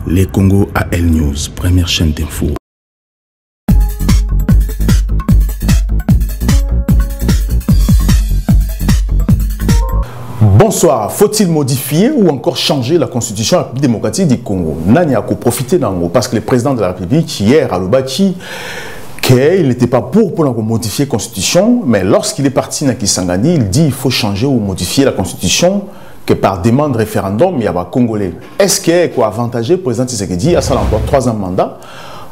Les Congo AL News, première chaîne d'info. Bonsoir. Faut-il modifier ou encore changer la constitution démocratique du Congo? Nani a profité d'ango parce que le président de la République hier à Lubaki qu'il n'était pas pour modifier la constitution, mais lorsqu'il est parti à Kisangani, il dit qu'il faut changer ou modifier la constitution que par demande de référendum, il y a des Congolais. Est-ce qu'il y a quoi avantager le président Tshisekedi à ça encore 3 ans de mandat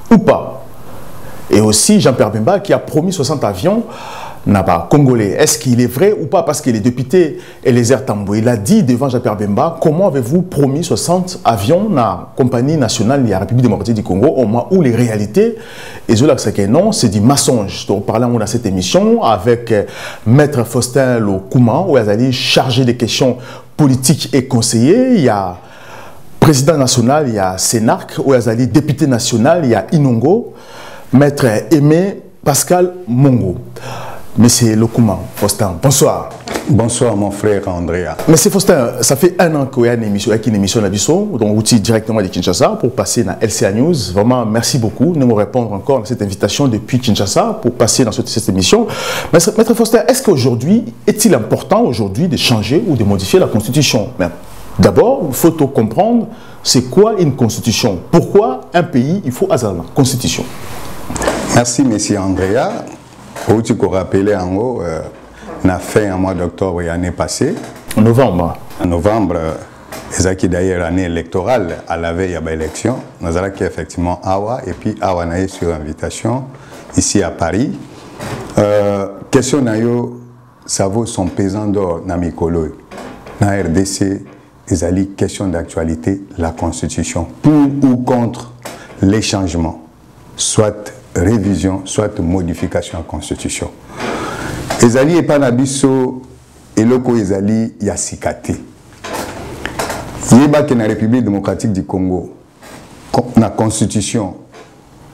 ou pas? Et aussi Jean-Pierre Bemba qui a promis 60 avions n'a pas Congolais. Est-ce qu'il est vrai ou pas? Parce que le député Eliezer Tambou, il a dit devant Jean-Pierre Bemba, comment avez-vous promis 60 avions dans la compagnie nationale de la République démocratique du Congo au moment où les réalités, et je sais que non, c'est du mensonge. Donc, parlons dans cette émission avec Maître Faustin Lokouman, où il a chargé des questions politiques et conseillers. Il y a président national, il y a Sénarc, où il a député national, il y a Inongo, Maître Aimé Pascal Mongo. Monsieur Lokouman, Faustin, bonsoir. Bonsoir mon frère Andrea. Monsieur Faustin, ça fait 1 an qu'il y a une émission à Bissau, donc outil directement de Kinshasa pour passer dans LCA News. Vraiment, merci beaucoup de me répondre encore à cette invitation depuis Kinshasa pour passer dans cette émission. Maître Faustin, est-ce qu'aujourd'hui, est-il important aujourd'hui de changer ou de modifier la Constitution? D'abord, il faut comprendre c'est quoi une Constitution. Pourquoi un pays, il faut avoir la Constitution? Merci monsieur Andrea. Où tu peux rappeler en haut, on a fait un mois d'octobre l'année passée. En novembre. En novembre, c'est d'ailleurs l'année électorale, à la veille de l'élection. Nous avons effectivement Awa, et puis Awa n'a eu sur invitation, ici à Paris. Question nayo, ça vaut son pesant d'or dans Mikolo. Dans RDC, ils ont question d'actualité, la Constitution. Pour ou contre les changements, soit révision, soit modification de la Constitution. Ezali et Panabiso, et loko Ezali Yasikate. Yeba que la République démocratique du Congo, la Constitution,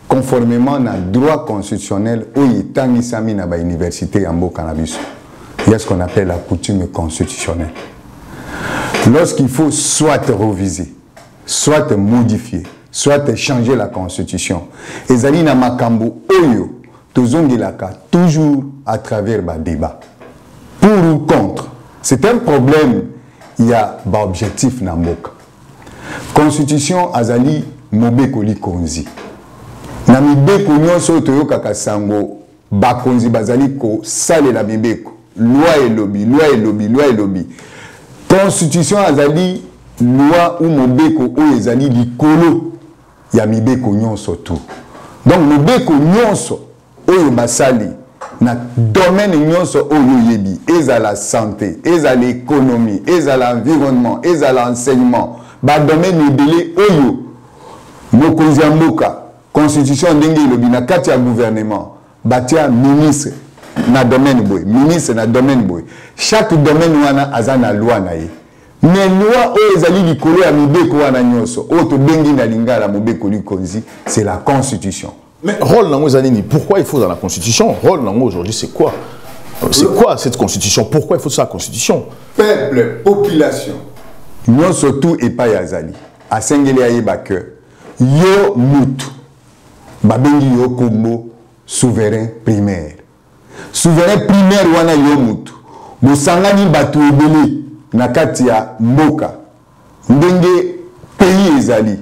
conformément à droit constitutionnel, où il y a une université en Bokanabis, il y a ce qu'on appelle la coutume constitutionnelle. Lorsqu'il faut soit réviser, soit modifier, soit changer la Constitution. Et Zali na makambo oyo tozongelaka toujours à travers le débat. Pour ou contre, c'est un problème, il y a un objectif na mboka. Constitution azali mobeko likonzi. Na mibeko nyonso toyokaka sango bakonzi bazali ko sale la mibeko. Loi et lobby, loi et lobby, loi et lobby. Constitution azali loi ou mobeko ou ezali likolo. Il y a mibeko nyonso tout. Donc mibeko nyonso oyo basali na domaine nyonso oyo yebi, eza la santé, eza l'économie, eza l'environnement, eza l'enseignement, ba domaine ebele oyo mokonzi ya mboka constitution ndenge elobi na kati ya gouvernement batia ministre na domaine boy, ministre na domaine boy. Chaque domaine wana aza na loi na ye. Mais loi ezali likolo ya mibeko wana nyonso oto bengi na lingala mobeko likonzi, c'est la Constitution. Mais rôle nango zanini, pourquoi il faut dans la Constitution? Rôle nango aujourd'hui c'est quoi? C'est quoi cette Constitution? Pourquoi il faut ça la Constitution? Peuple, population. Nyonso tout et pas yazali. Asengeli ayeba que yo mutu babengi yo kombo souverain primaire. Souverain primaire wana yo mutu. Bosangani batu ebele na kati ya mboka ndenge pays ezali,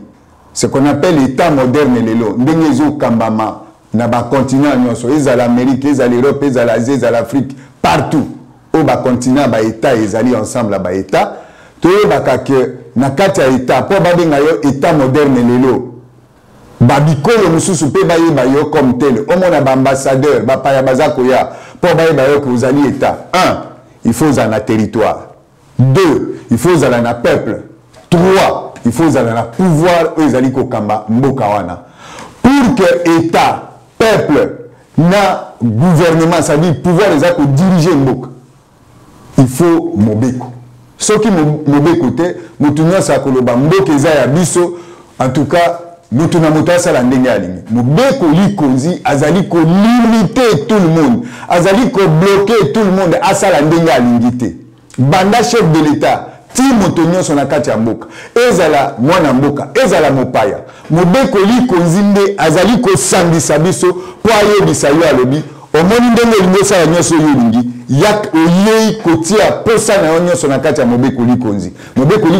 ce qu'on appelle l'état moderne lelo ndenge zo kambama na ba continent nyonso, ezala l'Amérique, ezala l'Europe, ezala l'Asie, ezala l'Afrique, partout au ba continent ba état ezali ensemble ba état to yebaka ke na kati ya état po ba benga yo état moderne lelo ba bikolo mususu pe ba yeba yo comme tel omona ba ambassadeur ba paya bazako ya po ba yeba yo ko ezali état. 1, il faut un territoire. 2, il faut aller na peuple. 3, il faut aller na pouvoir ezali ko kamba mboka wana. Pour que état, peuple, na gouvernement, ça dit pouvoir ezako diriger mboka. Il faut mobeko. Ce qui mobeko te, mutunya sa koloba mboka eza ya biso, en tout cas mutuna mutasa la ndenge alingi. Mobeko likonzi azali ko limiter tout le monde, azali ko bloquer tout le monde asa la ndenge alingité. Banda chef de l'État, ti motonyo son akati ya mboka ezala mwana mboka ezala mopaya mobekoli konzinde azali ko sambisa biso po ayebisa yo alobi omoni ndenge lingo sala nyonso yo lingi yak oyei kotia posa na yo nyonso na kati ya mobekoli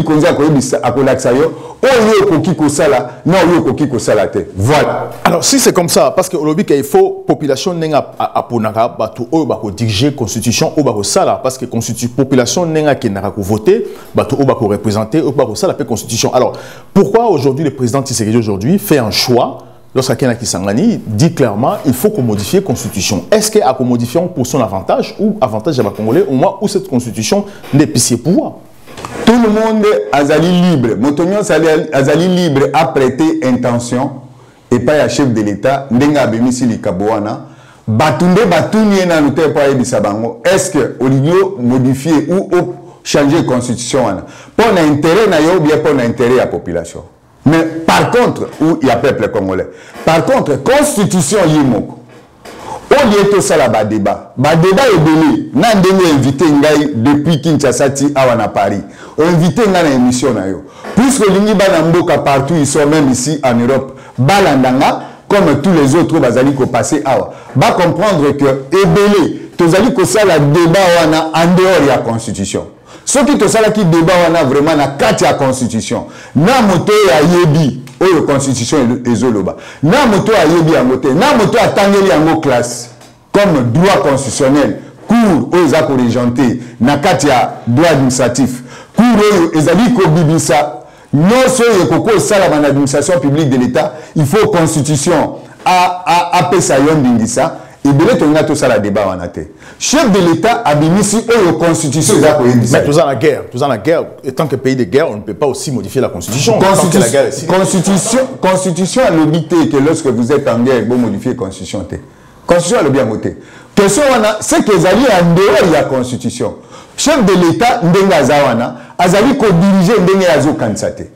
konzi akoyebisa akolakisa yo oyo koki kosala na oyo koki kosala te. Voilà. Alors si c'est comme ça parce que olobi qu'il faut population nenga aponaka bato oyo bako diriger constitution oyo bako sala parce que population nenga kenaka ko voter bato oyo bako représenter oyo bako sala pe constitution. Alors pourquoi aujourd'hui le président Tshisekedi aujourd'hui fait un choix lorsqu'il Kisangani dit clairement il faut qu'on modifie la constitution. Est-ce qu'il y a qu'on modifie pour son avantage ou avantage des Congolais au moins où cette constitution n'est pas ses pouvoirs? Tout le monde azali libre. Motonyo azali libre à prêter intention et pas à chef de l'État. Ndenga abemisi likaboana. Batunde batunye na note pa yebisa bango. Est-ce que au modifier ou changer la constitution pour l'intérêt na yo bien pour l'intérêt de la population. Mais par contre, où il y a peuple congolais. Par contre, constitution yimoko. Au lieu de ça, là, débat est belé. N'a invité Ngaï depuis Kinshasa à Paris. On invité Ngaï à l'émission. Puisque les Banamboka partout, ils sont même ici en Europe. Balandanga, comme tous les autres, bazali ko passer awa. Ba comprendre que ebelé, tozali ko ça la débat wana en dehors de la constitution. Ce qui te sala qui débat wana vraiment na kati ya constitution. Na moto ya yebi oyo constitution ezoloba. Na moto ya yebi yangote. Na moto atangeli yango classe comme droit constitutionnel. Cour oyo za ko régenter na kati ya droit administratif. Cour oyo ezali ko bibisa non seulement koko sala ban administration publique de l'État, il faut constitution a pesa yondingisa. Et bien, tout ça la débat en a été. Chef de l'État a bénéficié de la constitution. Mais tout ça la guerre. Tout ça la guerre. Et tant que pays de guerre, on ne peut pas aussi modifier la constitution. Constitution a l'obité que lorsque vous êtes en guerre, vous modifiez la constitution. Constitution a le bien voté. Question c'est que vous allez en dehors de la constitution. Chef de l'État, Ndenga Zawana, azali ko diriger Ndenga Azo Kansate.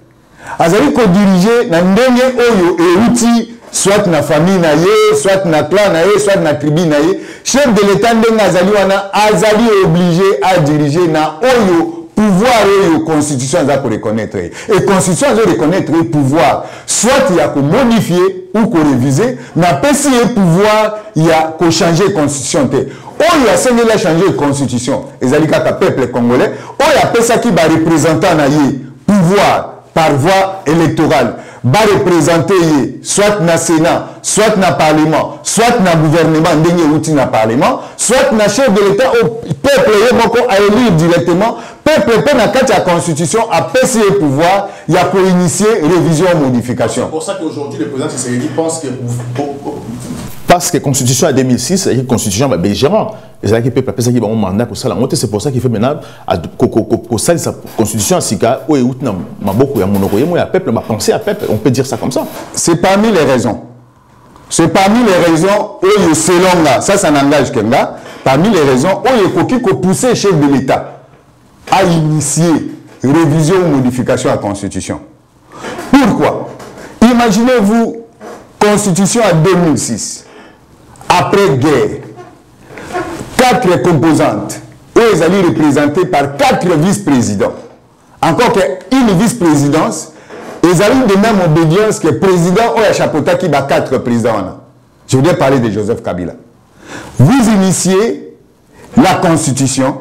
Azali ko diriger Ndenga Oyo et outil. Soit na famille na ye, soit na clan na ye, soit na tribu na ye. Chef de l'État ndenga azali obligé à diriger na oyo pouvoir oyo constitution za ko reconnaître. Et constitution za reconnaître pouvoir soit il y a ko modifier ou ko réviser, na pesi pouvoir il y a ko changer constitution te. Oyo a sengeli a changer constitution. Ezali kaka peuple congolais, oyo a pesa ki ba représentant na ye pouvoir par voie électorale. Va représenter soit na Sénat, soit na Parlement, soit na gouvernement, ndenge outil na Parlement, soit na chef de l'État au peuple yemoko a élire directement, peuple peut na kati la constitution a passé le pouvoir, il y a pour initier révision modification. C'est pour ça qu'aujourd'hui le président Tshisekedi pense que parce que la constitution en 2006, la constitution est belligérante. Les équipes peuvent passer un mandat pour ça. C'est pour ça qu'il fait maintenant que ça, sa constitution, c'est qu'il y a peuple, penser à peuple. On peut dire ça comme ça. C'est parmi les raisons. C'est parmi les raisons où il selon là, ça n'engage que là. Parmi les raisons où il faut qu'il pousse le chef de l'État à initier révision ou modification à la constitution. Pourquoi? Imaginez-vous, constitution en 2006. Après guerre, 4 composantes, elles allaient représentées par 4 vice-présidents. Encore qu'une vice-présidence, elles allaient de même obédience que le président ou chapeauta qui bat 4 présidents. Je voudrais parler de Joseph Kabila. Vous initiez la constitution,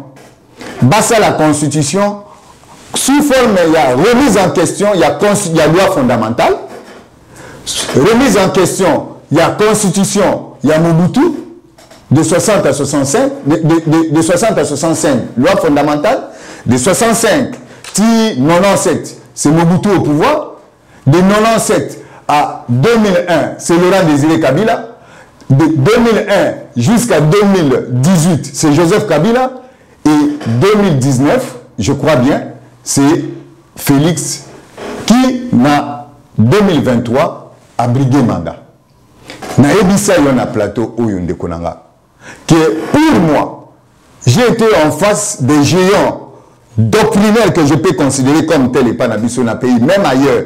bassa la constitution, sous forme, il y a remise en question, il y a loi fondamentale, remise en question, il y a constitution, il y a Mobutu, de 60 à 65, de 60 à 65, loi fondamentale, de 65 à 97, c'est Mobutu au pouvoir, de 97 à 2001, c'est Laurent Désiré Kabila, de 2001 jusqu'à 2018, c'est Joseph Kabila, et 2019, je crois bien, c'est Félix qui, en 2023, a brigué mandat. Na ebisa yon a plateau ou yon dekonanga. Que pour moi, j'ai été en face des géants doctrinaires que je peux considérer comme tel et pas nabiso na pays, même ailleurs.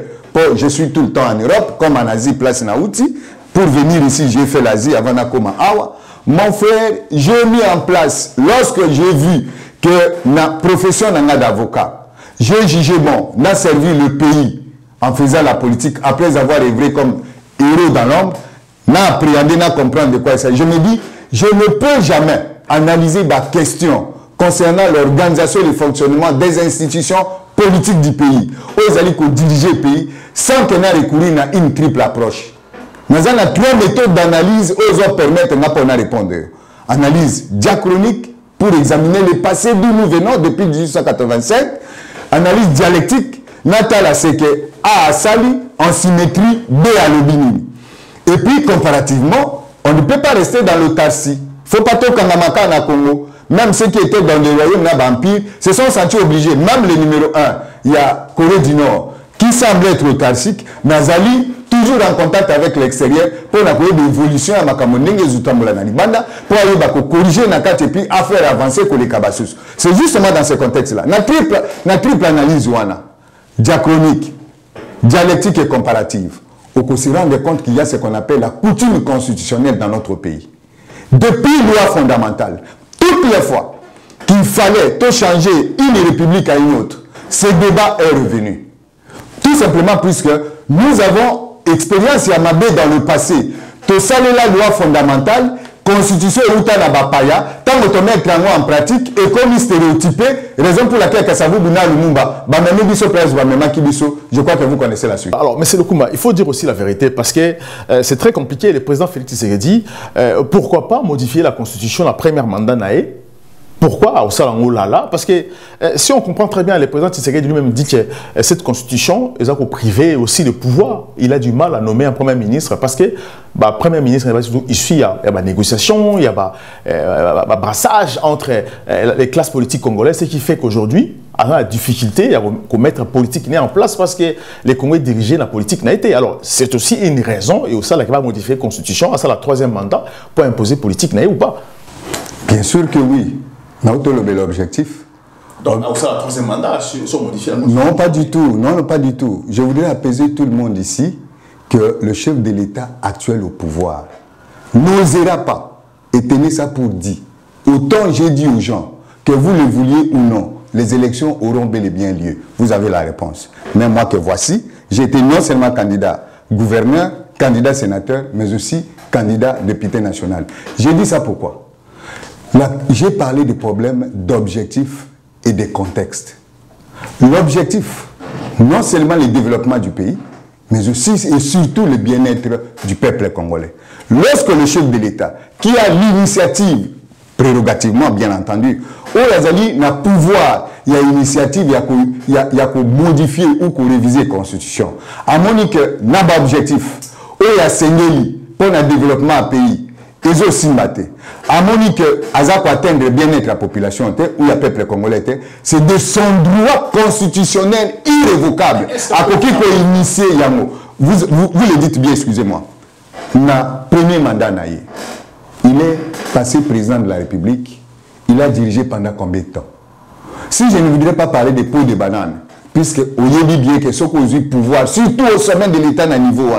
Je suis tout le temps en Europe, comme en Asie, place Naouti. Pour venir ici, j'ai fait l'Asie avant Nakoma Awa. Mon frère, j'ai mis en place, lorsque j'ai vu que la profession d'avocat, j'ai jugé bon, on a servi le pays en faisant la politique, après avoir œuvré comme héros dans l'ombre, on a appréhendé, on a compris de quoi il s'agit. Je me dis, je ne peux jamais analyser ma question concernant l'organisation et le fonctionnement des institutions politiques du pays, aux alliés qui dirigent le pays, sans qu'on ait recouru à une triple approche. Nous avons 3 méthodes d'analyse qui nous permettent de répondre. Analyse diachronique, pour examiner le passé d'où nous venons depuis 1887. Analyse dialectique, Natala c'est que A à Sali, en symétrie, B à l'Obinini. Et puis, comparativement, on ne peut pas rester dans l'autarcie. Il ne faut pas tout Kangamaka na Congo. Même ceux qui étaient dans les royaumes d'Empire se sont sentis obligés. Même le numéro 1, il y a Corée du Nord, qui semble être autarcique, Nazali, toujours en contact avec l'extérieur, pour avoir des évolutions à Makamoneng et Zoutambola Nalibanda, pour aller corriger Nakat et puis à faire avancer les Kabassus. C'est justement dans ce contexte-là. La triple analyse, diachronique, dialectique et comparative. On se rend compte qu'il y a ce qu'on appelle la coutume constitutionnelle dans notre pays. Depuis loi fondamentale, toutes les fois qu'il fallait tout changer une république à une autre, ce débat est revenu. Tout simplement puisque nous avons expérience Yamabé dans le passé. Tout ça, la loi fondamentale, constitution et Outana Bapaya, tant que tu mets en pratique et comme stéréotypé, raison pour laquelle Kassavou Buna Lumumba, je crois que vous connaissez la suite. Alors, M. Lokouma, il faut dire aussi la vérité parce que c'est très compliqué. Le président Félix Tshisekedi, pourquoi pas modifier la constitution, la première mandat naé? Pourquoi au Salangolala? Parce que si on comprend très bien, le président Tshisekedi lui-même dit que cette constitution est privée aussi de pouvoir. Il a du mal à nommer un premier ministre parce que premier ministre, ici, il y a des négociations, il y a un brassage entre les classes politiques congolaises, ce qui fait qu'aujourd'hui, on a la difficulté à mettre politique en place parce que les Congolais dirigés la politique n'a été. Alors, c'est aussi une raison, et au sein, qui va modifier la constitution, à ça la 3e mandat, pour imposer politique ou pas. Bien sûr que oui. L'objectif. Donc, ça, la 3e mandat, sur modifier la constitution? Non, pas du tout. Non, pas du tout. Je voudrais apaiser tout le monde ici que le chef de l'État actuel au pouvoir n'osera pas, et tenez ça pour dit, autant j'ai dit aux gens que vous le vouliez ou non, les élections auront bel et bien lieu. Vous avez la réponse. Mais moi que voici, j'ai été non seulement candidat gouverneur, candidat sénateur, mais aussi candidat député national. J'ai dit ça pourquoi? J'ai parlé des problèmes d'objectifs et des contextes. L'objectif, non seulement le développement du pays, mais aussi et surtout le bien-être du peuple congolais. Lorsque le chef de l'État, qui a l'initiative, prérogativement bien entendu, il a pouvoir, il y a initiative, il y a modifier ou réviser la constitution. À mon avis, il y a un objectif, il y a Sengeli pour le développement du pays. Et aussi maté. À mon avis, pour atteindre le bien-être de la population, ou le peuple congolais, c'est de son droit constitutionnel irrévocable. À côté qu'on initie Yango. Vous le dites bien, excusez-moi. Na premier mandat naïe. Il est passé président de la République. Il a dirigé pendant combien de temps? Si je ne voudrais pas parler des pots de bananes, puisque on dit bien que ceux qui ont eu pouvoir, surtout au sommet de l'État à niveau,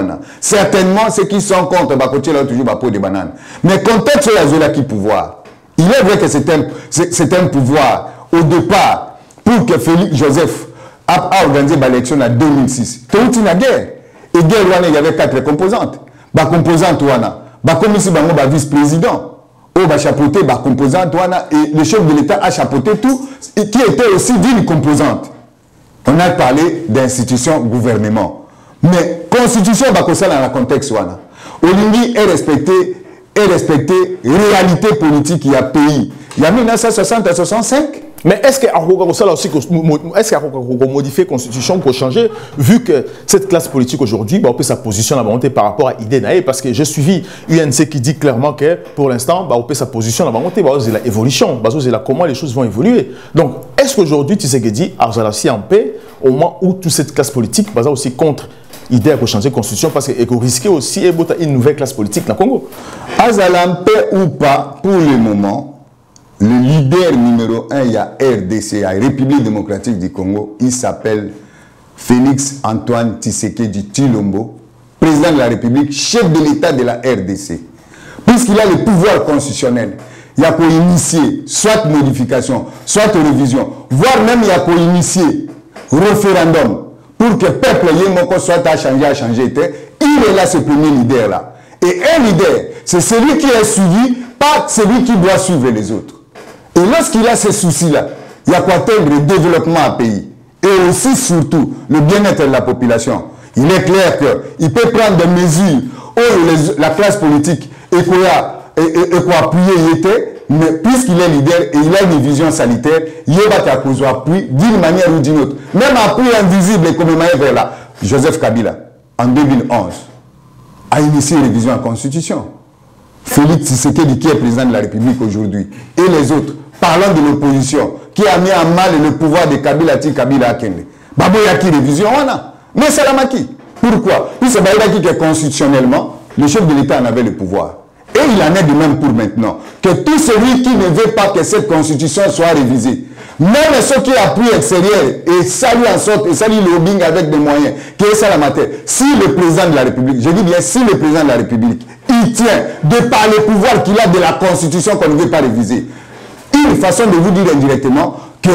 certainement ceux qui sont contre, là toujours pot de bananes. Mais contexte la zone qui pouvoir, il est vrai que c'est un pouvoir au départ pour que Félix Joseph a organisé l'élection en 2006. Tout une guerre. Et guerre, il y avait 4 composantes. La composante, comme ici, vice-président. Il chapeauté la composante, et le chef de l'État a chapeauté tout, qui était aussi d'une composante. On a parlé d'institution gouvernement. Mais constitution, dans le contexte, Olingi est respecté réalité politique, il y a pays. Il y a 1960 à 65. Mais est-ce qu'il y a modifié la constitution pour changer, vu que cette classe politique aujourd'hui, on peut sa position à la volonté par rapport à Idénaé, parce que j'ai suivi UNC qui dit clairement que pour l'instant, on peut sa position à la volonté, c'est l'évolution, c'est comment les choses vont évoluer. Donc, est-ce qu'aujourd'hui, tu sais que dit, Arzalasi en paix, au moment où toute cette classe politique, aussi contre l'idée de changer la constitution, parce qu'elle risquait aussi une nouvelle classe politique dans le Congo? Arzalasi en paix ou pas, pour le moment, le leader numéro 1, il y a RDC, la République démocratique du Congo, il s'appelle Félix Antoine Tshisekedi Tshilombo, président de la République, chef de l'État de la RDC. Puisqu'il a le pouvoir constitutionnel, il y a pour initier soit modification, soit révision, voire même il y a pour initier référendum pour que le peuple yémoko soit à changer, il est là ce premier leader-là. Et un leader, c'est celui qui est suivi, pas celui qui doit suivre les autres. Et lorsqu'il a ces soucis-là, il y a quoi atteindre le développement à pays. Et aussi, surtout, le bien-être de la population. Il est clair qu'il peut prendre des mesures où la classe politique est appuyer, mais puisqu'il est leader et il a une vision sanitaire, il va appuyer d'une manière ou d'une autre. Même appui invisible comme vers là. Joseph Kabila, en 2011, a initié une révision en constitution. Félix Tshisekedi, qui est président de la République aujourd'hui, et les autres, parlant de l'opposition, qui a mis en mal le pouvoir de Kabila Akende. Babo Yaki révision, on a. Mais c'est la maquille. Pourquoi? Puisque Baïdaki que constitutionnellement, le chef de l'État en avait le pouvoir. Et il en est de même pour maintenant. Que tout celui qui ne veut pas que cette constitution soit révisée, même ceux qui appuient extérieur et saluent en sorte, et saluent le lobbying avec des moyens, qui est ça la matière, si le président de la République, je dis bien si le président de la République, il tient de par le pouvoir qu'il a de la constitution qu'on ne veut pas réviser, une façon de vous dire indirectement que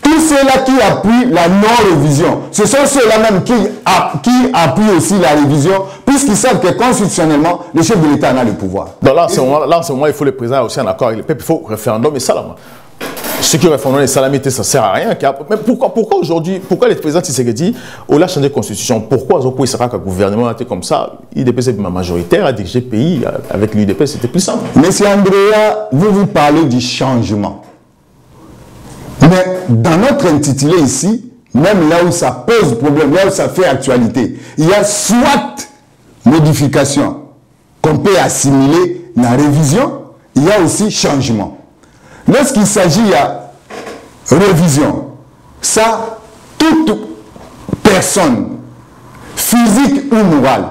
tous ceux-là qui appuient la non-révision, ce sont ceux-là même qui appuient aussi la révision, puisqu'ils savent que constitutionnellement, le chef de l'État en a le pouvoir. Donc là, en ce moment, il faut le président aussi en accord avec le peuple, il faut référendum et salam. Ce qui référendum et salamité, ça ne sert à rien. Mais pourquoi aujourd'hui, pourquoi le président Tshisekedi, on a changé de constitution? Pourquoi il sera qu'un gouvernement était comme ça, l'UDP c'est majoritaire, à diriger le pays, avec l'UDP c'était plus simple. Monsieur Andrea, vous parlez du changement. Mais dans notre intitulé ici, même là où ça pose problème, là où ça fait actualité, il y a soit modification qu'on peut assimiler dans la révision, il y a aussi changement. Lorsqu'il s'agit de révision, ça, toute personne, physique ou morale,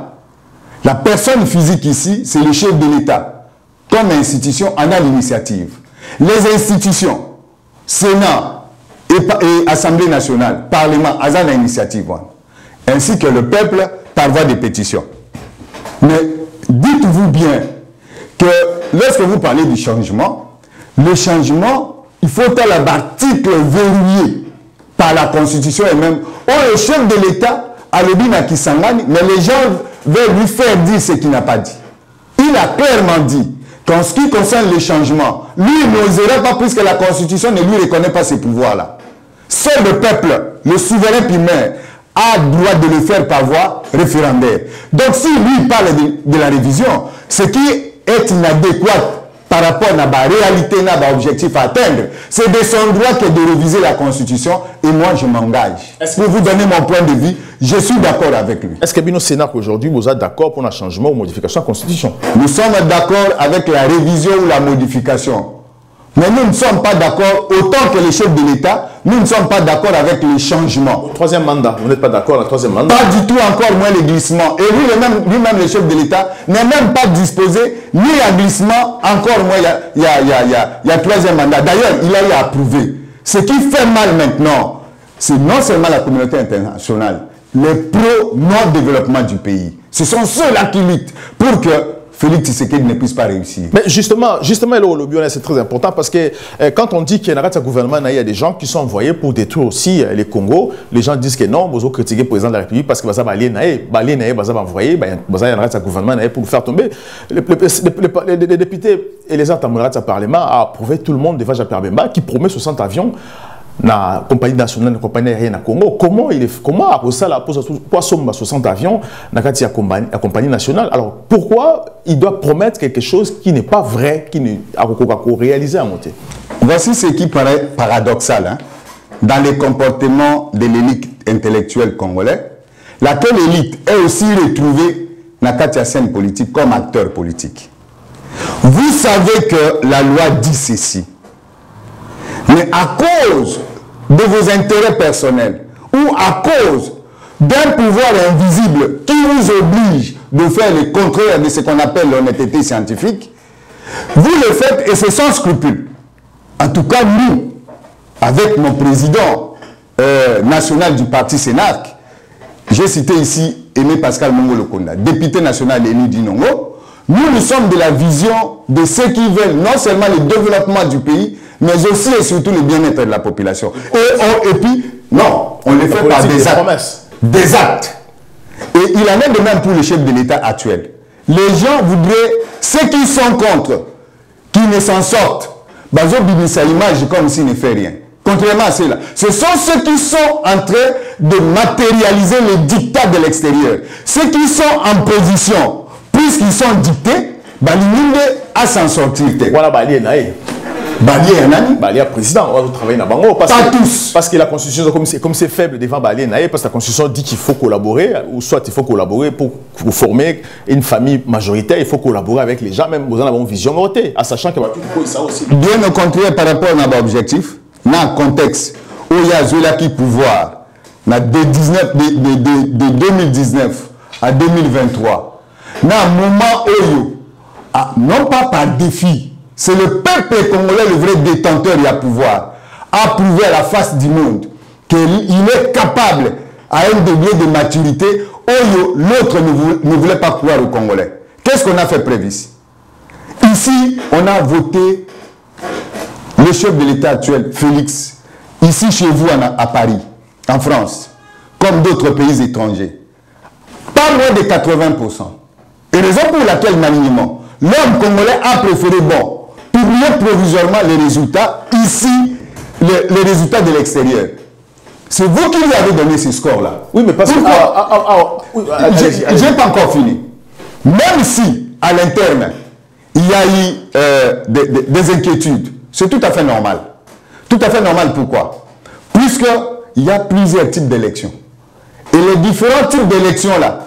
la personne physique ici, c'est le chef de l'État. Comme institution, on a l'initiative. Les institutions, Sénat et Assemblée nationale, Parlement, on a l'initiative. Ainsi que le peuple par voie de pétition. Mais dites-vous bien que lorsque vous parlez du changement, le changement, il faut avoir l'article verrouillé par la Constitution et même. Le chef de l'État a le bin à Kisangani, mais les gens veulent lui faire dire ce qu'il n'a pas dit. Il a clairement dit qu'en ce qui concerne le changement, lui n'oserait pas puisque la Constitution ne lui reconnaît pas ces pouvoirs-là. Seul le peuple, le souverain primaire, a droit de le faire par voie référendaire. Donc si lui parle de la révision, ce qui est inadéquat par rapport à la réalité, à l'objectif à atteindre, c'est de son droit que de réviser la Constitution et moi je m'engage. Pour vous donner mon point de vue, je suis d'accord avec lui. Est-ce que le Sénat aujourd'hui, vous êtes d'accord pour un changement ou modification de la Constitution? Nous sommes d'accord avec la révision ou la modification. Mais nous ne sommes pas d'accord, autant que les chefs de l'État, nous ne sommes pas d'accord avec les changements. Au troisième mandat, vous n'êtes pas d'accord avec le troisième mandat? Pas du tout, encore moins les glissements. Et lui-même, le chef de l'État, n'est même pas disposé ni à glissement, encore moins il y a troisième mandat. D'ailleurs, il a eu à approuver. Ce qui fait mal maintenant, c'est non seulement la communauté internationale, les pro-non-développement du pays. Ce sont ceux-là qui luttent pour que Félix Tshisekedi ne puisse pas réussir. Mais justement, c'est très important parce que quand on dit qu'il y a un gouvernement, il y a des gens qui sont envoyés pour détruire aussi les Congo. Les gens disent que non, vous avez critiqué le président de la République parce que vous avez envoyé un gouvernement pour le faire tomber. Les députés et les Atamourats du Parlement ont approuvé tout le monde devant Jean-Pierre Bemba qui promet 60 avions. La compagnie nationale, la compagnie aérienne à Congo, comment après ça, pour 60 avions, la compagnie nationale. Alors pourquoi il doit promettre quelque chose qui n'est pas vrai, qui n'est pas réalisé à monter? Voici ce qui paraît paradoxal dans les comportements de l'élite intellectuelle congolaise, laquelle élite est aussi retrouvée dans la scène politique comme acteur politique. Vous savez que la loi dit ceci. Mais à cause de vos intérêts personnels ou à cause d'un pouvoir invisible qui vous oblige de faire le contraire de ce qu'on appelle l'honnêteté scientifique, vous le faites et c'est sans scrupule. En tout cas, nous, avec mon président national du parti Sénac, j'ai cité ici Aimé Pascal Mongolo-Konda, député national élu d'Inongo, nous sommes de la vision de ceux qui veulent non seulement le développement du pays, mais aussi et surtout le bien-être de la population. Et puis, Non, on les fait par des actes. Promesses. Des actes. Et il en est de même pour le chef de l'État actuel. Les gens voudraient, ceux qui sont contre, qui ne s'en sortent, Bazo Bibissa image comme s'il ne fait rien. Contrairement à ceux-là. Ce sont ceux qui sont en train de matérialiser les dictats de l'extérieur. Ceux qui sont en position, puisqu'ils sont dictés, Baliminde à s'en sortir. Voilà, Bali Naï. Bali est un Bali est président, on va travailler dans Bango. Pas tous. Parce que la Constitution, comme c'est faible devant Bali Naï, parce que la Constitution dit qu'il faut collaborer, ou soit il faut collaborer pour former une famille majoritaire, il faut collaborer avec les gens, même vous en avez une vision mortée, en sachant que ça aussi. Bien au contraire, par rapport à notre objectif, dans le contexte où il y a Zoulaki pouvoir, de 2019 à 2023, dans un moment où, non pas par défi, c'est le peuple congolais le vrai détenteur et à pouvoir, a prouvé à la face du monde qu'il est capable à un degré de maturité où l'autre ne voulait pas croire aux Congolais. Qu'est-ce qu'on a fait prévis? Ici, on a voté le chef de l'État actuel, Félix, ici chez vous à Paris, en France, comme d'autres pays étrangers. Pas moins de 80%. Et raison pour laquelle, malignement, l'homme congolais a préféré, publier provisoirement les résultats, ici, les résultats de l'extérieur. C'est vous qui lui avez donné ces scores-là. Oui, mais parce que... Je n'ai pas encore fini. Même si, à l'interne, il y a eu des inquiétudes, c'est tout à fait normal. Tout à fait normal, pourquoi? Puisqu'il y a plusieurs types d'élections. Et les différents types d'élections-là,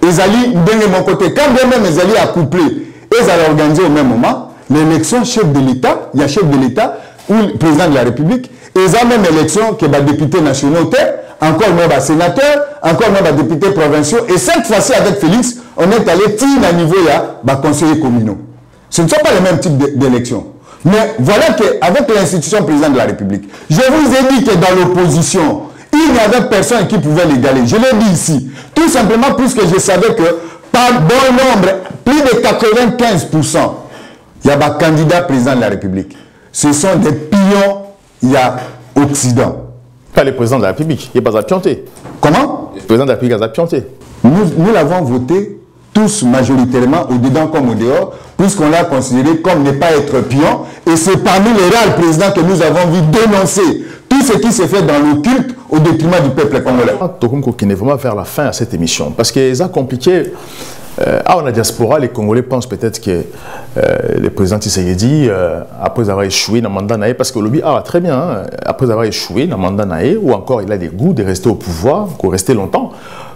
ils allaient, de mon côté, quand même ils allaient accoupler, ils allaient organiser au même moment, l'élection chef de l'État, il y a chef de l'État, ou le président de la République, et ils ont même élection que les députés nationaux, encore même les sénateurs, encore même les députés provinciaux, et cette fois-ci avec Félix, on est allé tirer à niveau des conseillers communaux. Ce ne sont pas les mêmes types d'élections. Mais voilà qu'avec l'institution président de la République, je vous ai dit que dans l'opposition, il n'y avait personne qui pouvait l'égaler. Je l'ai dit ici. Tout simplement puisque je savais que par bon nombre, plus de 95%, il y a des candidats président de la République. Ce sont des pions, il y a Occident. Pas le président de la République, il n'est pas à pianter. Comment? Le président de la République est à pianter. Nous l'avons voté tous majoritairement au dedans comme au dehors, puisqu'on l'a considéré comme ne pas être pion. Et c'est parmi les rares présidents que nous avons vu dénoncer tout ce qui s'est fait dans le culte au détriment du peuple congolais. Tokumko qui est vraiment vers la fin à cette émission, parce que ça compliqué. On a diaspora, les Congolais pensent peut-être que le président Tshisekedi, après avoir échoué dans le mandat naïe, parce que le lobby, très bien, hein, après avoir échoué dans le mandat naïe, ou encore il a des goûts de rester au pouvoir, de rester longtemps,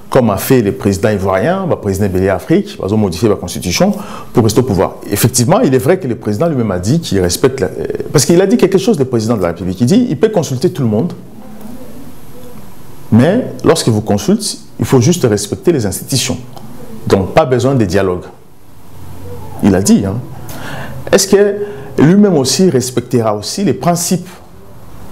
comme a fait le président ivoirien, le président Bélé Afrique, ils ont modifié la constitution pour rester au pouvoir. Effectivement, il est vrai que le président lui-même a dit qu'il respecte, parce qu'il a dit quelque chose, le président de la République, il dit qu'il peut consulter tout le monde, mais lorsqu'il vous consulte, il faut juste respecter les institutions. Donc, pas besoin de dialogue. Il a dit. Hein. Est-ce que lui-même aussi respectera aussi les principes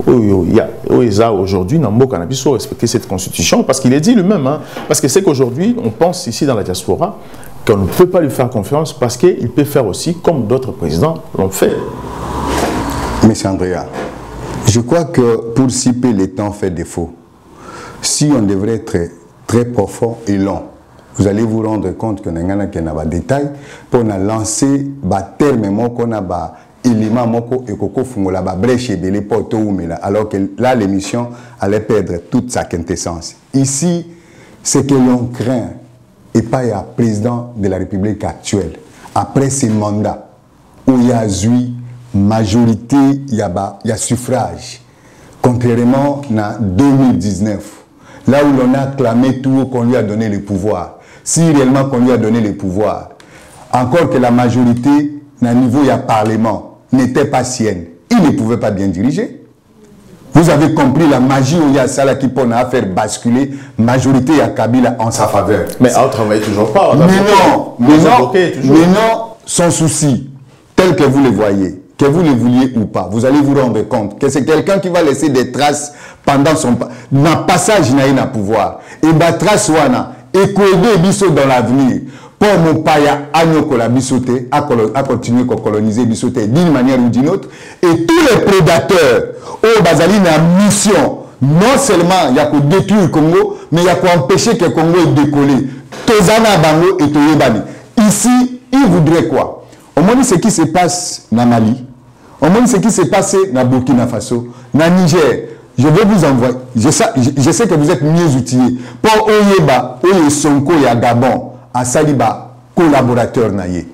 où il y a aujourd'hui, dans le cannabis, pour respecter cette constitution? Parce qu'il est dit lui-même. Hein, parce que c'est qu'aujourd'hui, on pense ici dans la diaspora qu'on ne peut pas lui faire confiance parce qu'il peut faire aussi comme d'autres présidents l'ont fait. Monsieur Andrea, je crois que pour ciper, le temps fait défaut. Si on devrait être très profond et long, vous allez vous rendre compte que nous avons des détails pour lancer des termes qu'on a des éléments et qu'on fungola ba brèche de l'époque alors que là l'émission allait perdre toute sa quintessence. Ici, ce que l'on craint et pas le président de la République actuelle après ces mandats où il y a majorité, il y a suffrage, contrairement à 2019, là où l'on a clamé tout qu'on lui a donné le pouvoir. Si réellement qu'on lui a donné le pouvoir, encore que la majorité, à niveau du Parlement, n'était pas sienne, il ne pouvait pas bien diriger. Vous avez compris la magie où il y a ça là qui peut faire basculer la majorité à Kabila en sa faveur. Mais on ne travaille toujours pas. Mais non, son souci, tel que vous le voyez, que vous le vouliez ou pas, vous allez vous rendre compte que c'est quelqu'un qui va laisser des traces pendant son passage na pouvoir. Et des traces wana et qu'aider biso dans l'avenir pour mon paya agnokola bisoté à continuer à coloniser bisoté d'une manière ou d'une autre. Et tous les prédateurs au bazali na mission non seulement il y a que détruire le Congo, mais il y a qu'empêcher que le Congo décolle. Tozana Bango et Toyebani. Ici, ils voudraient quoi? Au moins, ce qui se passe dans Mali, au moins, ce qui s'est passé dans Burkina Faso, dans Niger. Je vais vous envoyer. Je sais que vous êtes mieux outillés. Pour Oyeba, Oye Sonko et Gabon, à Saliba, collaborateur naïe.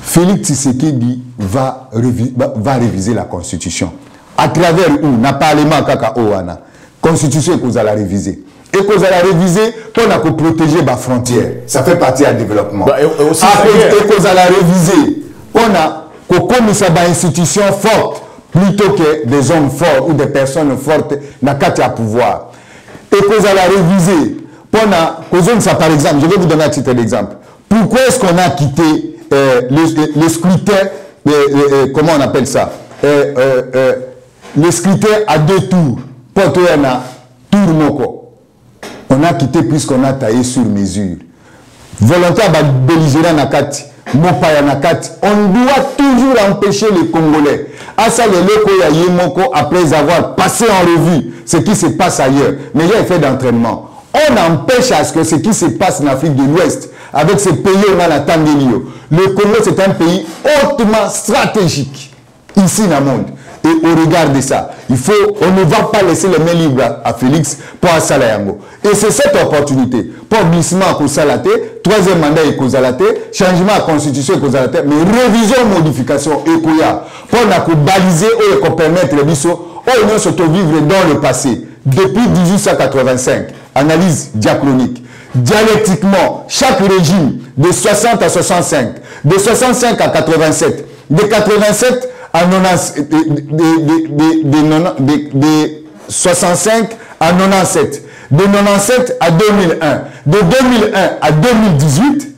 Félix Tshisekedi va réviser la Constitution. À travers où? N'a Parlement Kaka Oana. Constitution que vous allez réviser. Et que vous allez réviser pour protéger les frontières. Ça fait partie du développement. Et que vous allez réviser pour qu'on ait une institution forte plutôt que des hommes forts ou des personnes fortes dans le pouvoir. Et que vous allez réviser pour ça, par exemple, je vais vous donner un titre d'exemple. Pourquoi est-ce qu'on a quitté le scrutin, comment on appelle ça, le scrutin à 2 tours, pour tour moko. On a quitté puisqu'on a taillé sur mesure. Volontaire belligérant nakati, mopaya nakati, on doit toujours empêcher les Congolais. À ça, les locaux après avoir passé en revue ce qui se passe ailleurs, mais il y a un fait d'entraînement. On empêche à ce que ce qui se passe en Afrique de l'Ouest, avec ces pays où on a la Tanzanie. Le Congo, c'est un pays hautement stratégique, ici dans le monde. Et au regard de ça, on ne va pas laisser les mains libres à Félix pour Asalayango. Et c'est cette opportunité, pour glissement à Kosalate, 3e mandat à Kosalate, changement à la constitution à Kosalate, mais révision, modification, et pour baliser ou permettre les bisous, on se vivre dans le passé, depuis 1885, analyse diachronique. Dialectiquement, chaque régime, de 60 à 65, de 65 à 87, de 87 à 65 à 97, de 97 à 2001, de 2001 à 2018,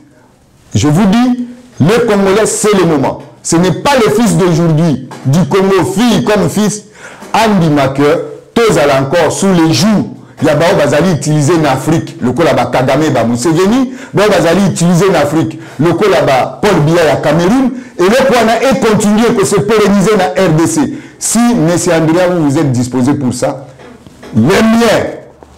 je vous dis, le Congolais, c'est le moment. Ce n'est pas le fils d'aujourd'hui, du Congo, fille comme fils, Andy Maker, tous à encore sous les joues. Il y a bazali utilisé en Afrique, le coup là-bas Kagame ba Museveni, bazali utilisé en Afrique, le coup là-bas Paul Biya à Cameroun, et le point est continué que se pérenniser dans la RDC. Si M. Andrea vous êtes disposé pour ça, le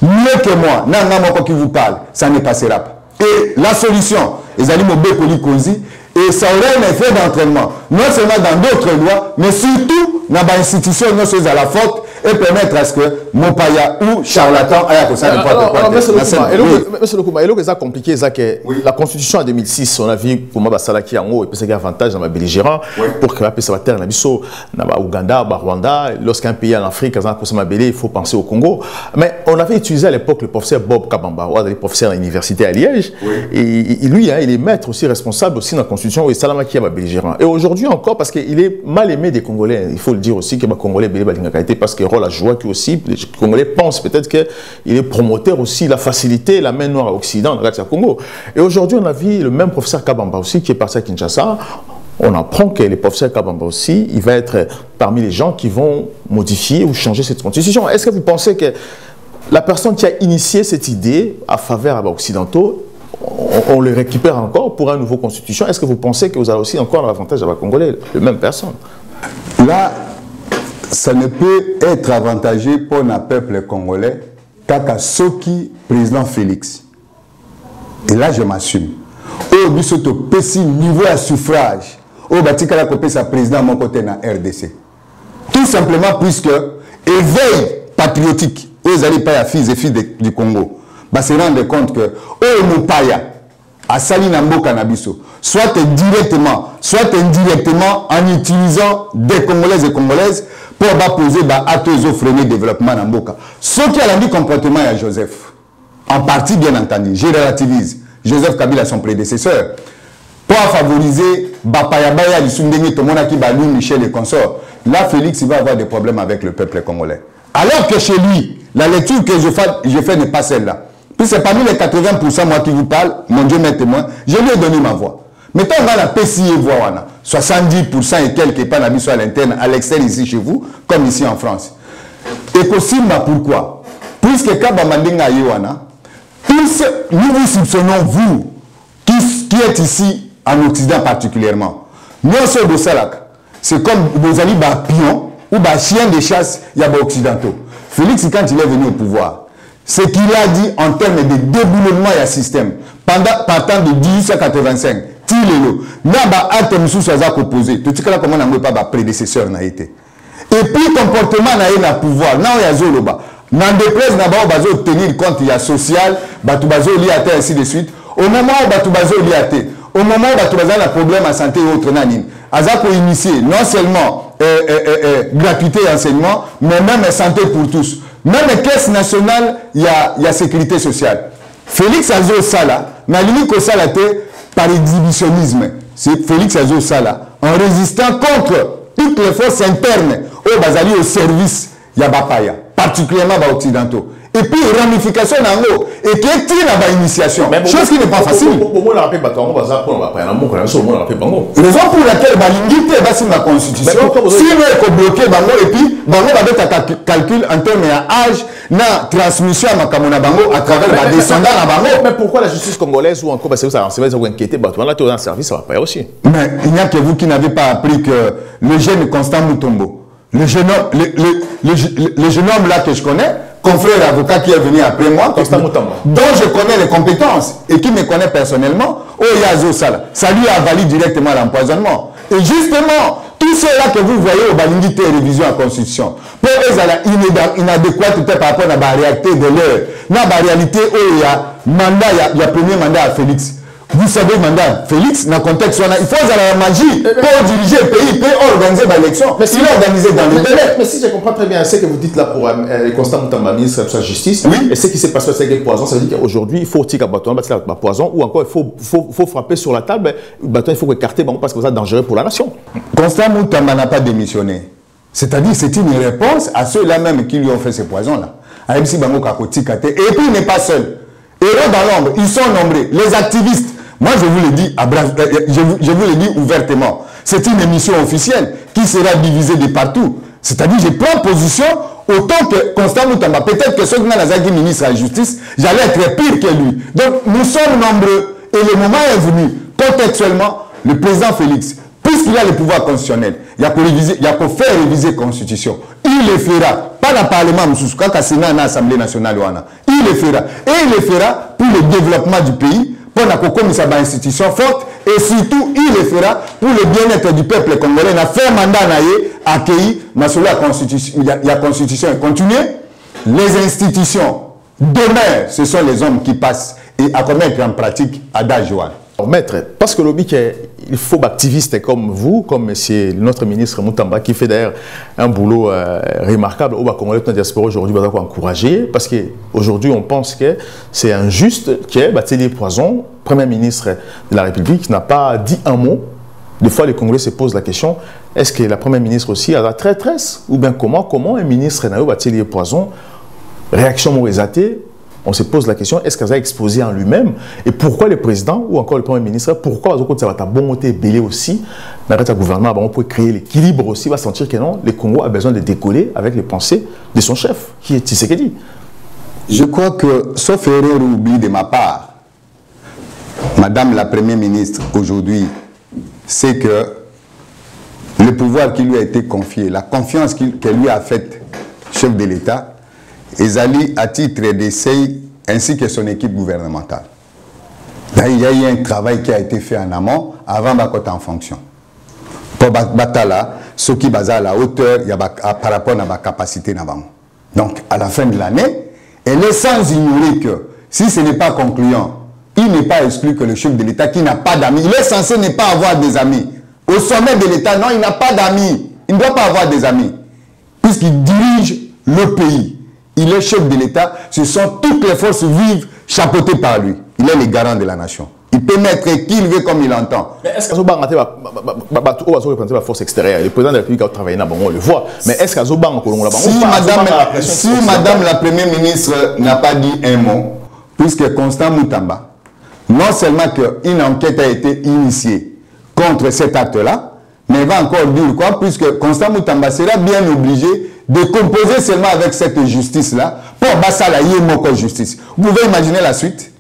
mieux que moi, non qui vous parle, ça ne passera pas. Et la solution, les aliments Bekoli Kozi, et ça aurait un effet d'entraînement, non seulement dans d'autres lois, mais surtout dans les institutions, non seulement à la faute, et permettre à ce que Mopaya ou charlatan aient à ça n'importe quoi. Monsieur Lokuma, il est compliqué, la Constitution en 2006, on a vu pour moi, Salaki en haut, et puis c'est un avantage dans ma belligérant, pour que la paix soit terre, dans Ouganda, Rwanda, lorsqu'un pays en Afrique, il faut penser au Congo. Mais on avait utilisé à l'époque le professeur Bob Kabamba, le professeur à l'université à Liège, et lui, il est maître aussi, responsable aussi dans la Constitution, et Salamaki à ma belligérant. Et aujourd'hui encore, parce qu'il est mal aimé des Congolais, il faut le dire aussi que les Congolais, parce que la joie que aussi, les Congolais pensent peut-être qu'il est promoteur aussi, la facilité, la main noire à Occident, dans le Congo. Et aujourd'hui, on a vu le même professeur Kabamba aussi qui est parti à Kinshasa. On apprend que le professeur Kabamba aussi, il va être parmi les gens qui vont modifier ou changer cette constitution. Est-ce que vous pensez que la personne qui a initié cette idée à faveur des Occidentaux, on le récupère encore pour une nouvelle constitution? Est-ce que vous pensez que vous avez aussi encore l'avantage avec les Congolais, la même personne? Là, ça ne peut être avantageux pour le peuple congolais qu'à Soki, président Félix. Et là, je m'assume. Au but de petit niveau à suffrage, au bâtiment la copie sa président à mon côté dans RDC. Tout simplement puisque éveil patriotique, aux alliés pas fils et filles du Congo, bah se rendre compte que au Mupaya, à Salinambo Cannabiso, soit directement, soit indirectement en utilisant des Congolaises et Congolaises pour poser actes freiner le développement dans Mboka. Ce qui a dit comportement à Joseph, en partie bien entendu, je relativise. Joseph Kabila, son prédécesseur, pour favoriser Bapayabaya, Lissundemi, Tomonaki, Balou, Michel et consorts. Là, Félix, il va avoir des problèmes avec le peuple congolais. Alors que chez lui, la lecture que je fais n'est pas celle-là. Puis c'est parmi les 80% moi qui vous parle, mon Dieu m'est témoin, je lui ai donné ma voix. Mettons, on va la PCI voix, 70% et quelques pas à l'interne, à l'externe ici chez vous, comme ici en France. Et Kosimba, pourquoi? Puisque Kabamandinga Yoana, tous nous vous soupçonnons, vous, qui êtes ici en Occident particulièrement. Nous sommes au Salak. C'est comme vos amis pions ou chiens de chasse, il y a des occidentaux. Félix, quand il est venu au pouvoir, ce qu'il a dit en termes de déboulonnement et système, partant de 1885, Tilelo, Naba Atem Sousaza opposé, tout ce que là, comment on n'a pas prédécesseur n'a été. Et puis, comportement n'a eu le pouvoir, non, il y a Zoloba. Dans des presse, n'a pas tenir compte, il y a social, Batoubazo liaté, ainsi de suite. Au moment où Batoubazo liaté, au moment où Batoubazo a un problème à santé et autres, Nanine, Azako initier non seulement gratuité et enseignement, mais même santé pour tous. Même caisse nationale, il y a sécurité sociale. Félix Azo Sala, mais l'unique Sala par exhibitionnisme. C'est Félix Azo Sala, en résistant contre toutes les forces internes au Bazali au service Yabapaya, particulièrement aux occidentaux. Et puis ramification en haut, et qui est une initiation. Chose qui n'est pas facile. Raison pour laquelle la constitution, si nous avons bloqué Bango, et puis Bango va un calcul en termes d'âge, na transmission à Makamona Bango à travers la descendant à Bango. Mais pourquoi la justice congolaise ou encore parce que ça va inquiéter Bato, là tu es dans le service, ça va pas aussi. Mais il n'y a que vous qui n'avez pas appris que le jeune Constant Mutombo, le jeune homme là que je connais, confrère avocat qui est venu après moi, dont je connais les compétences et qui me connaît personnellement, Oyazo Sala, ça lui a valu directement l'empoisonnement. Et justement, tout cela que vous voyez au Balingité révision à la Constitution, pour eux, inadéquate par rapport à la réalité de l'heure, dans la réalité où il y a mandat, il y a premier mandat à Félix. Vous savez, mandat, Félix, dans le contexte, il faut la magie pour diriger le pays, pour organiser l'élection. Mais s'il est organisé dans le délai. Mais si je comprends très bien ce que vous dites là pour Constant Moutamba, ministre de la Justice, oui. Et ce qui s'est passé avec les poisons, ça veut dire qu'aujourd'hui, il faut tirer un poison, ou encore il faut frapper sur la table, il faut écarter parce que c'est dangereux pour la nation. Constant Moutamba n'a pas démissionné. C'est-à-dire c'est une réponse à ceux-là même qui lui ont fait ces poisons-là. Et puis il n'est pas seul. Héros dans l'ombre, ils sont nombreux. Les activistes, moi je vous le dis, je vous le dis ouvertement, c'est une émission officielle qui sera divisée de partout. C'est-à-dire je prends position autant que Constant Moutamba. Peut-être que ceux qui sont ministre de la Justice, j'allais être pire que lui. Donc nous sommes nombreux et le moment est venu, contextuellement, le président Félix, puisqu'il a le pouvoir constitutionnel, il y a pour faire réviser la Constitution. Il le fera, pas dans le Parlement, quand le Sénat dans l'Assemblée nationale, il le fera. Et il le fera pour le développement du pays, pour une institution forte, et surtout, il le fera pour le bien-être du peuple congolais. Il a fait un mandat accueilli, mais sur la Constitution est continuée. Les institutions, demain, ce sont les hommes qui passent et à mettre en pratique à Dajoan. Maître, parce que l'objet il faut activistes comme vous, comme monsieur notre ministre Moutamba, qui fait d'ailleurs un boulot remarquable au Congolais de diaspora aujourd'hui, va encourager, parce qu'aujourd'hui on pense que c'est injuste que Batéli Poison, Premier ministre de la République, n'a pas dit un mot. Des fois les Congolais se posent la question, est-ce que la Première ministre aussi a la traîtresse? Ou bien comment un ministre n'a Batéli Poison, réaction morisatée? On se pose la question, est-ce qu'elle a exposé en lui-même? Et pourquoi le président ou encore le Premier ministre, pourquoi ça va bon monter belé aussi dans le gouvernement pour créer l'équilibre aussi, va sentir que non, le Congo a besoin de décoller avec les pensées de son chef, qui est Tshisekedi. Je crois que, sauf erreur ou oubli de ma part, Madame la Première ministre aujourd'hui, c'est que le pouvoir qui lui a été confié, la confiance qu'elle lui a faite, chef de l'État, Ezali à titre d'essai ainsi que son équipe gouvernementale. Il y a eu un travail qui a été fait en amont avant d'être en fonction. Pour Batala, ce qui est à la hauteur par rapport à ma capacité. Donc, à la fin de l'année, elle est sans ignorer que si ce n'est pas concluant, il n'est pas exclu que le chef de l'État qui n'a pas d'amis, il est censé ne pas avoir des amis. Au sommet de l'État, non, il n'a pas d'amis. Il ne doit pas avoir des amis. Puisqu'il dirige le pays. Il est chef de l'État, ce sont toutes les forces vives chapeautées par lui. Il est le garant de la nation. Il peut mettre qui il veut comme il entend. Mais est-ce qu'il y a la force extérieure? Le président de la République a travaillé là, on le voit. Mais est-ce qu'il y a si Madame la Première ministre n'a pas dit un mot, puisque Constant Moutamba, non seulement qu'une enquête a été initiée contre cet acte-là, mais il va encore dire quoi, puisque Constant Moutamba sera bien obligé de composer seulement avec cette justice-là pour Bassala Yemoko justice. Vous pouvez imaginer la suite?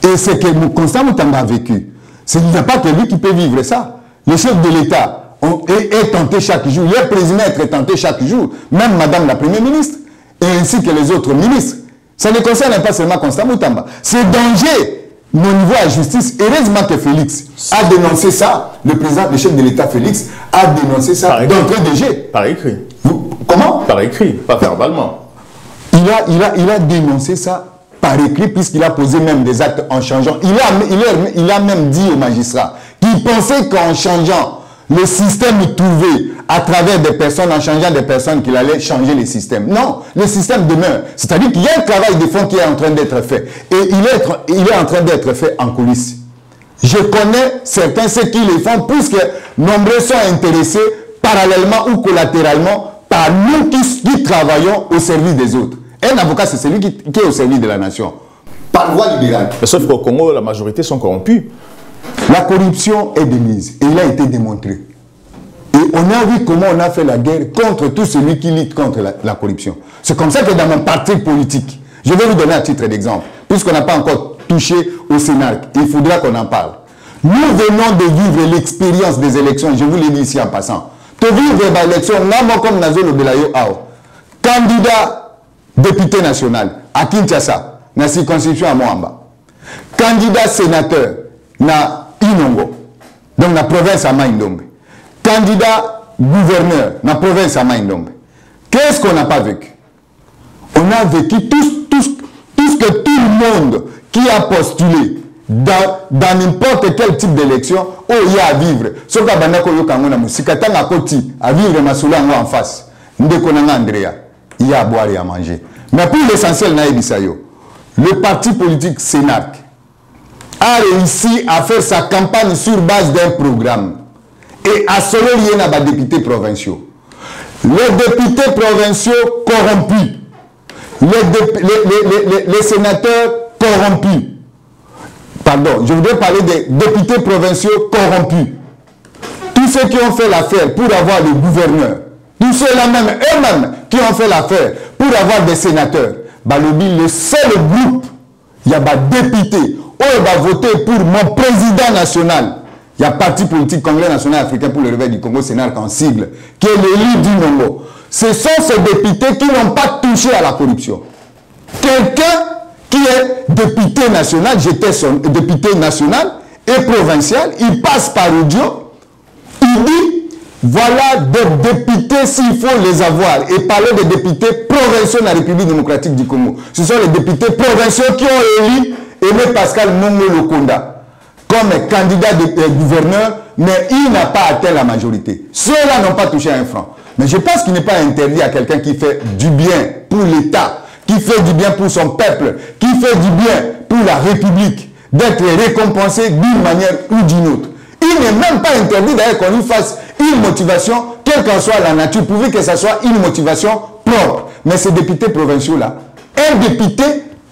Et c'est que Constant Moutamba a vécu. Il n'y a pas que lui qui peut vivre ça. Le chef de l'État est tenté chaque jour. Le président est tenté chaque jour. Même Madame la Première ministre. et ainsi que les autres ministres. Ça ne concerne pas seulement Constant Moutamba. C'est danger au niveau de la justice. Heureusement que Félix a dénoncé ça. Le président, le chef de l'État Félix a dénoncé ça d'entrée de jeu. Par écrit. Comment? Par écrit, pas verbalement. Il a dénoncé ça par écrit puisqu'il a posé même des actes en changeant. Il a même dit aux magistrats qu'il pensait qu'en changeant le système trouvé à travers des personnes, en changeant des personnes, qu'il allait changer le système. Non, le système demeure. C'est-à-dire qu'il y a un travail de fond qui est en train d'être fait. Et il est en train d'être fait en coulisses. Je connais certains, ceux qui le font, puisque nombreux sont intéressés parallèlement ou collatéralement par nous qui travaillons au service des autres. Un avocat, c'est celui qui est au service de la nation. Par voie libérale. Sauf qu'au Congo, la majorité sont corrompus. La corruption est de mise et il a été démontré. Et on a vu comment on a fait la guerre contre tout celui qui lutte contre la corruption. C'est comme ça que dans mon parti politique, je vais vous donner un titre d'exemple, puisqu'on n'a pas encore touché au Sénat, il faudra qu'on en parle. Nous venons de vivre l'expérience des élections, je vous l'ai dit ici en passant. De vivre l'élection, comme Nazolo Belayo Ao, candidat député national à Kinshasa, dans la circonscription à Moamba, candidat sénateur na Inongo, donc la province à Maïndombe, candidat gouverneur dans la province à Maïndombe. Qu'est-ce qu'on n'a pas vécu? On a vécu tout ce que tout le monde qui a postulé dans n'importe quel type d'élection, oh, il y a à vivre. Ce que Banako Yokango si Katanga Koti à vivre Masoulango en face, Ndekonanga Andrea, il y a à boire et à manger. Mais pour l'essentiel, le parti politique Sénac a réussi à faire sa campagne sur base d'un programme et à solo lier à des députés provinciaux. Les députés provinciaux corrompus, les sénateurs corrompus. Pardon, je voudrais parler des députés provinciaux corrompus. Tous ceux qui ont fait l'affaire pour avoir le gouverneur, tous ceux-là même, eux-mêmes, qui ont fait l'affaire pour avoir des sénateurs, Balobi, le seul groupe, il y a des députés, on va voter pour mon président national. Il y a Parti politique Congrès national africain pour le réveil du Congo, Sénarc en sigle, qui est l'élu du Congo. Ce sont ces députés qui n'ont pas touché à la corruption. Quelqu'un qui est député national, j'étais son député national et provincial, il passe par audio, il dit, voilà des députés s'il faut les avoir. Et parler des députés provinciaux de la République démocratique du Congo. Ce sont les députés provinciaux qui ont élu Aimé Pascal Mongo Lokonda comme candidat de gouverneur, mais il n'a pas atteint la majorité. Ceux-là n'ont pas touché un franc. Mais je pense qu'il n'est pas interdit à quelqu'un qui fait du bien pour l'État, qui fait du bien pour son peuple, qui fait du bien pour la République, d'être récompensé d'une manière ou d'une autre. Il n'est même pas interdit d'ailleurs qu'on lui fasse une motivation, quelle qu'en soit la nature, pourvu que ce soit une motivation propre. Mais ces députés provinciaux-là, un député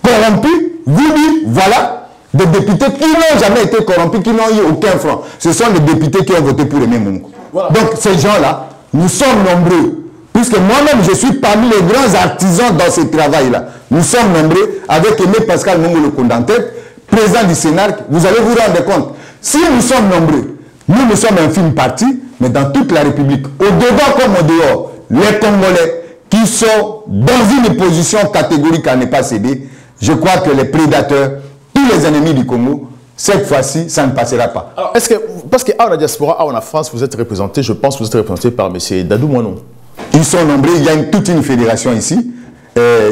corrompu, vous dites, voilà, des députés qui n'ont jamais été corrompus, qui n'ont eu aucun franc. Ce sont les députés qui ont voté pour les mêmes. Voilà. Donc ces gens-là, nous sommes nombreux. Puisque moi-même, je suis parmi les grands artisans dans ce travail-là. Nous sommes nombreux avec Aimé Pascal Mongo Lokonda en tête, président du Sénat. Vous allez vous rendre compte. Si nous sommes nombreux, nous sommes un film parti, mais dans toute la République, au-dedans comme au dehors, les Congolais qui sont dans une position catégorique à ne pas céder, je crois que les prédateurs, tous les ennemis du Congo, cette fois-ci, ça ne passera pas. Alors, est-ce que, parce qu'à la diaspora, en France, vous êtes représenté, je pense que vous êtes représenté par M. Dadou Moinon. Ils sont nombreux, il y a toute une fédération ici,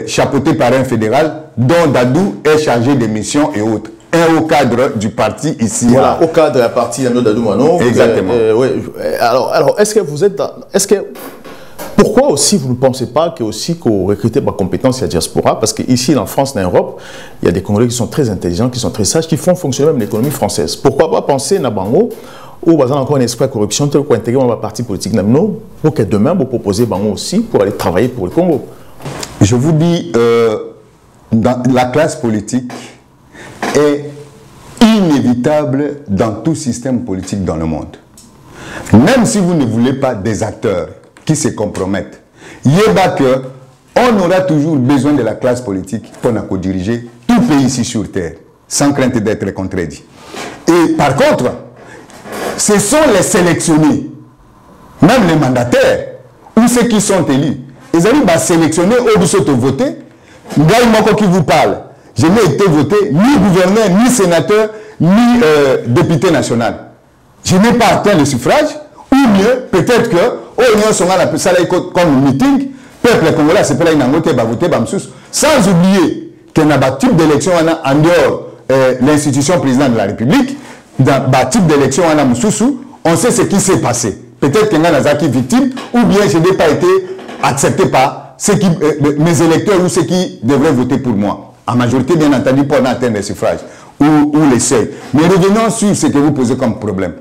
chapeautée par un fédéral, dont Dadou est chargé des missions et autres. Un haut cadre du parti ici. Voilà, au cadre de la partie Dadou Moinon. Exactement. Alors, est-ce que vous êtes dans, pourquoi aussi vous ne pensez pas que aussi qu'on recrute par compétence la diaspora? Parce qu'ici en France, en Europe, il y a des Congolais qui sont très intelligents, qui sont très sages, qui font fonctionner même l'économie française. Pourquoi pas penser à Bango, ou par exemple encore un esprit de corruption, tel qu'on intègre dans la partie politique pour que demain vous proposez Bango aussi pour aller travailler pour le Congo? Je vous dis, dans la classe politique est inévitable dans tout système politique dans le monde. Même si vous ne voulez pas des acteurs qui se compromettent, il y a que on aura toujours besoin de la classe politique pour nous diriger tout pays ici sur terre, sans crainte d'être contredit. Et par contre, ce sont les sélectionnés, même les mandataires, ou ceux qui sont élus, ils allaient sélectionner au bout de voter. Gaï Moko qui vous parle, je n'ai été voté ni gouverneur, ni sénateur, ni député national. Je n'ai pas atteint le suffrage, ou mieux, peut-être que, comme meeting, peuple congolais, c'est pas là, il a voté, sans oublier qu'il y a un type d'élection en dehors l'institution président de la République, dans un type d'élection en Moussoussou, on sait ce qui s'est passé. Peut-être qu'il y a un victime, ou bien je n'ai pas été accepté par mes électeurs ou ceux qui devraient voter pour moi. En majorité, bien entendu, pour atteindre les suffrages ou les seuils. Mais revenons sur ce que vous posez comme problème.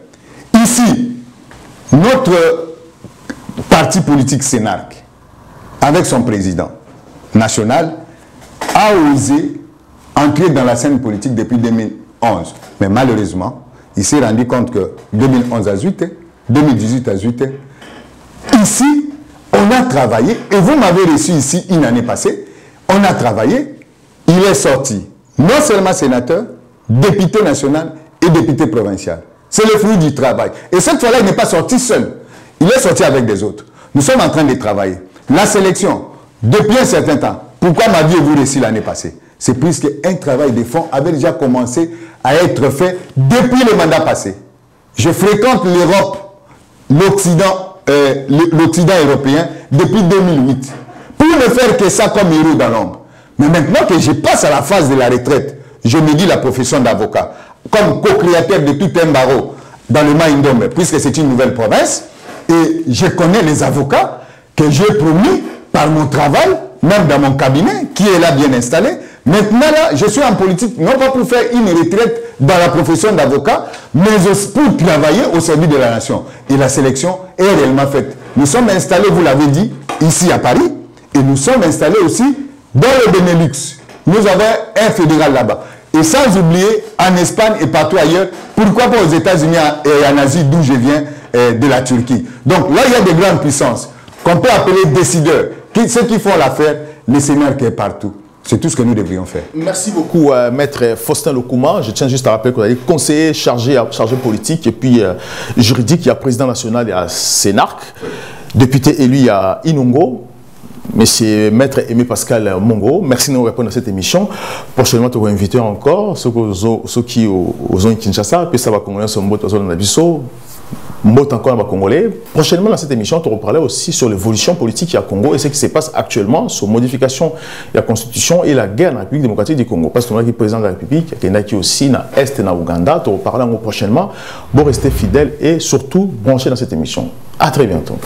Ici, notre parti politique Sénarc, avec son président national, a osé entrer dans la scène politique depuis 2011. Mais malheureusement, il s'est rendu compte que 2011 a zuité, 2018 a zuité. Ici, on a travaillé, et vous m'avez reçu ici une année passée, on a travaillé, il est sorti, non seulement sénateur, député national et député provincial. C'est le fruit du travail. Et cette fois-là, il n'est pas sorti seul. Il est sorti avec des autres. Nous sommes en train de travailler. La sélection, depuis un certain temps, pourquoi m'aviez-vous reçu l'année passée? C'est puisqu'un travail de fond avait déjà commencé à être fait depuis le mandat passé. Je fréquente l'Europe, l'Occident européen depuis 2008. Pour ne faire que ça comme héros dans l'ombre. Mais maintenant que je passe à la phase de la retraite, je me dis la profession d'avocat, comme co-créateur de tout un barreau dans le Maïndombe, puisque c'est une nouvelle province, et je connais les avocats que j'ai promis par mon travail, même dans mon cabinet, qui est là bien installé. Maintenant, là, je suis en politique, non pas pour faire une retraite dans la profession d'avocat, mais aussi pour travailler au service de la nation. Et la sélection est réellement faite. Nous sommes installés, vous l'avez dit, ici à Paris, et nous sommes installés aussi dans le Benelux. Nous avons un fédéral là-bas. Et sans oublier, en Espagne et partout ailleurs, pourquoi pas aux États-Unis et en Asie, d'où je viens, de la Turquie. Donc là, il y a des grandes puissances qu'on peut appeler décideurs. Ceux qui font l'affaire, les seigneurs qui est partout. C'est tout ce que nous devrions faire. Merci beaucoup, Maître Faustin Lokuma. Je tiens juste à rappeler que vous êtes conseiller chargé politique et puis juridique. Il y a président national, il y a Sénarc. Député élu, il y a Inongo. Monsieur Maître Aimé Pascal Mongo, merci de nous répondre à cette émission. Prochainement, tu vas inviter encore ceux qui ont Kinshasa, puis ça va congolais sur Mbot, dans la Bisso, Mbot encore dans Congolais. Prochainement, dans cette émission, tu vas parler aussi sur l'évolution politique au Congo et ce qui se passe actuellement sur la modification de la Constitution et la guerre dans la République démocratique du Congo. Parce que nous avons président de la République, il y en a qui aussi dans l'Est et dans l'Ouganda. Tu vas parler prochainement. Bon, restez fidèles et surtout branchez dans cette émission. À très bientôt.